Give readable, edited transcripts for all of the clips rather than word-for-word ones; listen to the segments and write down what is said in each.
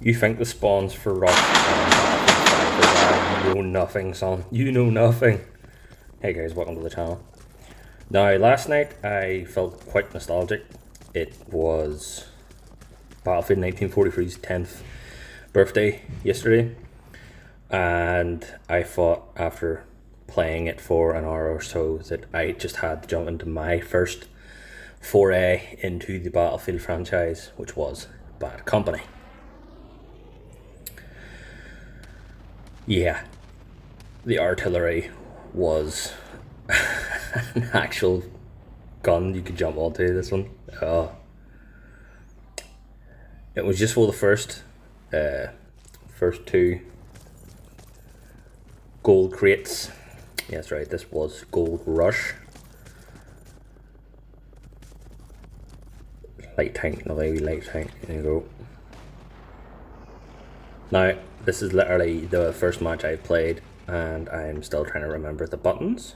You think the spawns for Rush and you know nothing, son. You know nothing. Hey guys, welcome to the channel. Now, last night I felt quite nostalgic. It was Battlefield 1943's 10th birthday yesterday, and I thought after playing it for an hour or so that I just had to jump into my first foray into the Battlefield franchise, which was Bad Company. Yeah, the artillery was an actual gun you could jump onto. This one, it was just for the first two gold crates. Yeah, that's right, this was Gold Rush. Light tank, another light tank, there you go. Now, this is literally the first match I've played, and I'm still trying to remember the buttons.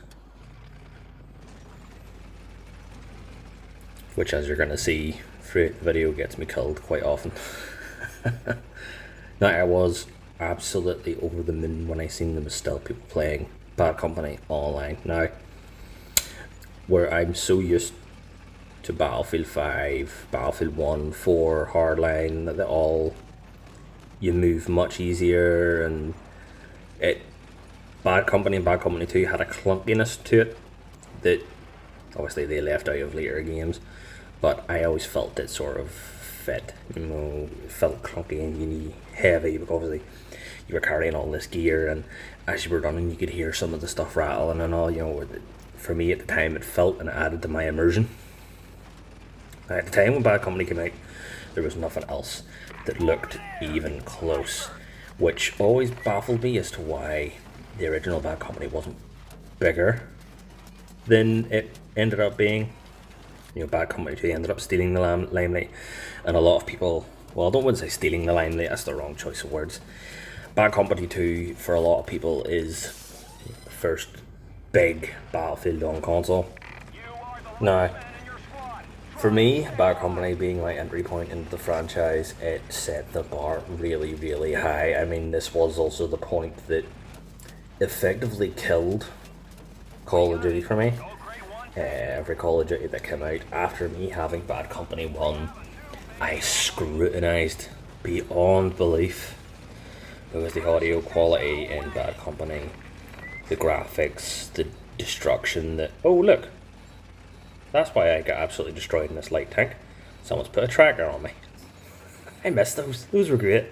Which, as you're going to see throughout the video, gets me killed quite often. Now, I was absolutely over the moon when I seen them as still people playing Bad Company online. Now, where I'm so used to Battlefield 5, Battlefield 1, 4, Hardline, that they all, you move much easier, and Bad Company and Bad Company 2 had a clunkiness to it that obviously they left out of later games, but I always felt it sort of fit, you know, it felt clunky and heavy because obviously you were carrying all this gear, and as you were running you could hear some of the stuff rattling and all, you know. For me at the time it felt and it added to my immersion. At the time when Bad Company came out, there was nothing else that looked even close, which always baffled me as to why the original Bad Company wasn't bigger than it ended up being. You know, Bad Company 2 ended up stealing the limelight, and a lot of people, well, I don't want to say stealing the limelight, that's the wrong choice of words. Bad Company 2, for a lot of people, is the first big Battlefield on console. Now, for me, Bad Company being my entry point into the franchise, it set the bar really, really high. I mean, this was also the point that effectively killed Call of Duty for me. Every Call of Duty that came out after me having Bad Company 1, I scrutinised beyond belief, because the audio quality in Bad Company, the graphics, the destruction, oh look, that's why I got absolutely destroyed in this light tank. Someone's put a tracker on me. I missed those were great.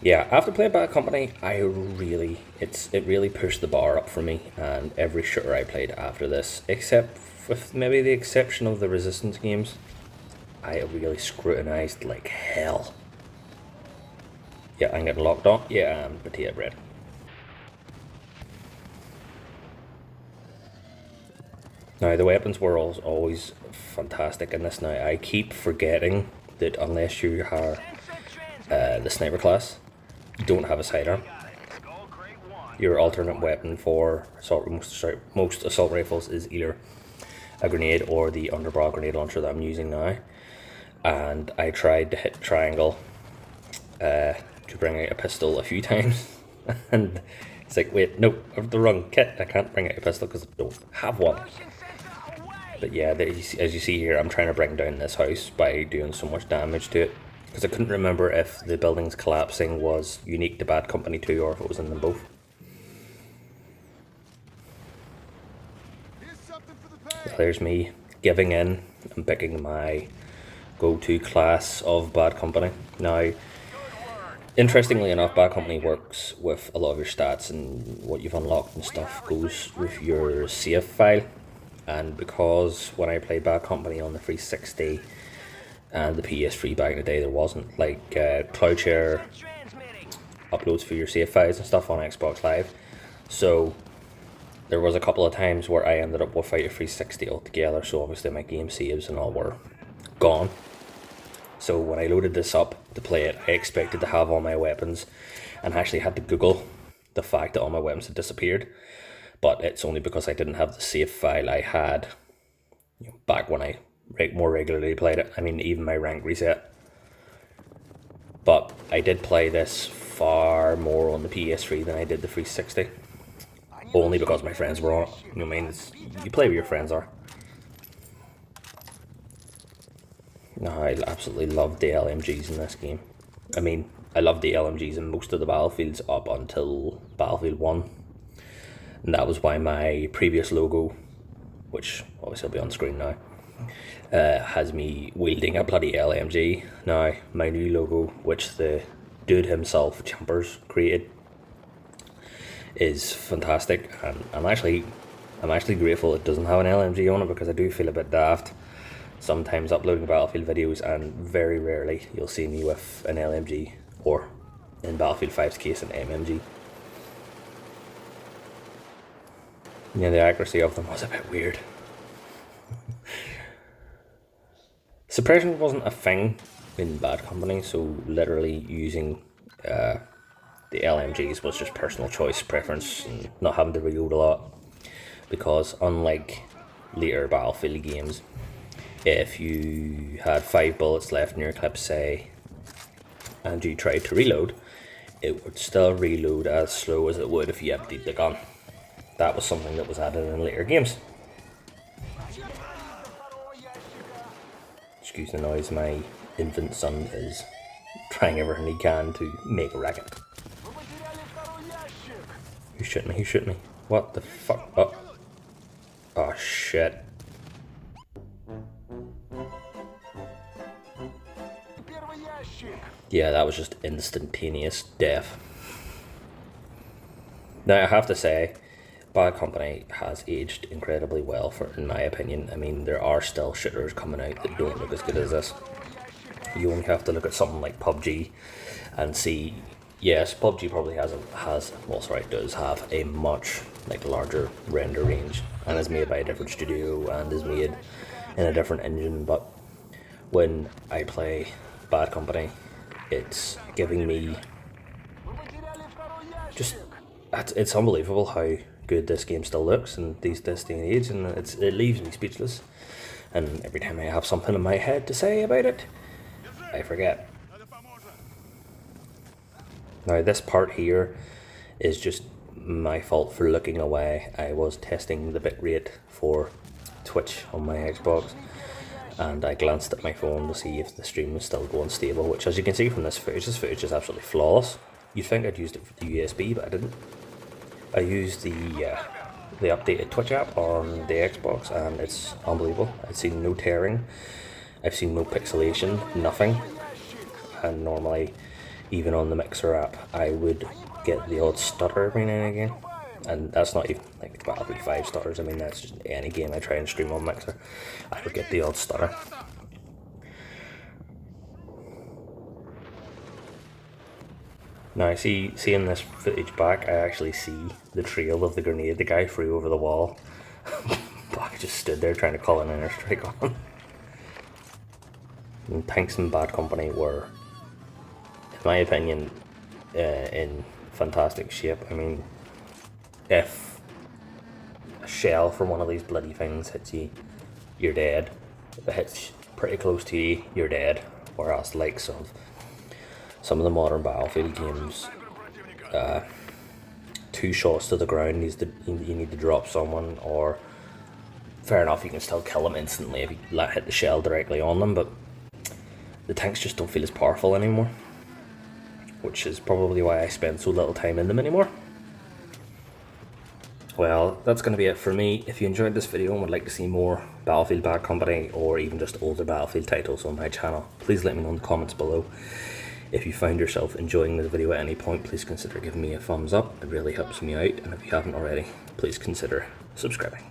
Yeah, after playing Bad Company, it really pushed the bar up for me, and every shooter I played after this, except with maybe the exception of the Resistance games, I really scrutinised like hell. Yeah, I'm getting locked on. Yeah, I'm potato bread. Now, the weapons were always fantastic in this. Now, I keep forgetting that unless you are the sniper class, you don't have a sidearm. Your alternate weapon for most assault rifles is either a grenade or the underbarrel grenade launcher that I'm using now. And I tried to hit triangle to bring out a pistol a few times, and it's like, wait, no, I have the wrong kit. I can't bring out a pistol because I don't have one. But yeah, as you see here, I'm trying to bring down this house by doing so much damage to it, because I couldn't remember if the buildings collapsing was unique to Bad Company 2 or if it was in them both. There's me giving in and picking my go-to class of Bad Company. Now, interestingly enough, Bad Company works with a lot of your stats, and what you've unlocked and stuff goes with your save file. And because when I played Bad Company on the 360 and the PS3 back in the day, there wasn't like cloud share uploads for your save files and stuff on Xbox Live, so there was a couple of times where I ended up without a 360 altogether, so obviously my game saves and all were gone. So when I loaded this up to play it, I expected to have all my weapons, and I actually had to Google the fact that all my weapons had disappeared. But it's only because I didn't have the save file I had back when I more regularly played it. I mean, even my rank reset But I did play this far more on the PS3 than I did the 360. Only because my friends were on it. You know what I mean? You play where your friends are. No, I absolutely loved the LMGs in this game. I mean, I loved the LMGs in most of the Battlefields up until Battlefield 1. And that was why my previous logo, which obviously will be on screen now, has me wielding a bloody LMG. Now, my new logo, which the dude himself, Champers, created, is fantastic, and I'm actually grateful it doesn't have an LMG on it, because I do feel a bit daft sometimes uploading Battlefield videos, and very rarely you'll see me with an LMG, or in Battlefield 5's case an MMG. Yeah, the accuracy of them was a bit weird. Suppression wasn't a thing in Bad Company, so literally using the LMGs was just personal choice, preference, and not having to reload a lot. Because unlike later Battlefield games, if you had 5 bullets left in your clip, say, and you tried to reload, it would still reload as slow as it would if you emptied the gun. That was something that was added in later games. Excuse the noise, my infant son is trying everything he can to make a racket. Who's shooting me? Who's shooting me? What the fuck? Oh. Oh shit. Yeah, that was just instantaneous death. Now, I have to say, Bad Company has aged incredibly well, in my opinion. I mean, there are still shooters coming out that don't look as good as this. You only have to look at something like PUBG and see, yes, PUBG probably does have a much larger render range, and is made by a different studio and is made in a different engine. But when I play Bad Company, it's giving me it's unbelievable how good this game still looks in this day and age, and it leaves me speechless. And every time I have something in my head to say about it, I forget. Now, this part here is just my fault for looking away. I was testing the bitrate for Twitch on my Xbox, and I glanced at my phone to see if the stream was still going stable, which, as you can see from this footage is absolutely flawless. You'd think I'd used it for the USB, but I didn't. I used the updated Twitch app on the Xbox, and it's unbelievable. I've seen no tearing, I've seen no pixelation, nothing. And normally, even on the Mixer app, I would get the odd stutter every now and again. And that's not even like Battlefield 5 stutters. I mean, that's just any game I try and stream on Mixer, I would get the odd stutter. Now, seeing this footage back, I actually see the trail of the grenade the guy threw over the wall. I just stood there trying to call an airstrike on him. And tanks in Bad Company were, in my opinion, in fantastic shape. I mean, if a shell from one of these bloody things hits you, you're dead. If it hits pretty close to you, you're dead. Whereas the likes of some of the modern Battlefield games, 2 shots to the ground, you need to drop someone, or fair enough, you can still kill them instantly if you hit the shell directly on them, but the tanks just don't feel as powerful anymore, which is probably why I spend so little time in them anymore. Well, that's going to be it for me. If you enjoyed this video and would like to see more Battlefield Bad Company, or even just older Battlefield titles on my channel, please let me know in the comments below. If you found yourself enjoying this video at any point, please consider giving me a thumbs up. It really helps me out, and if you haven't already, please consider subscribing.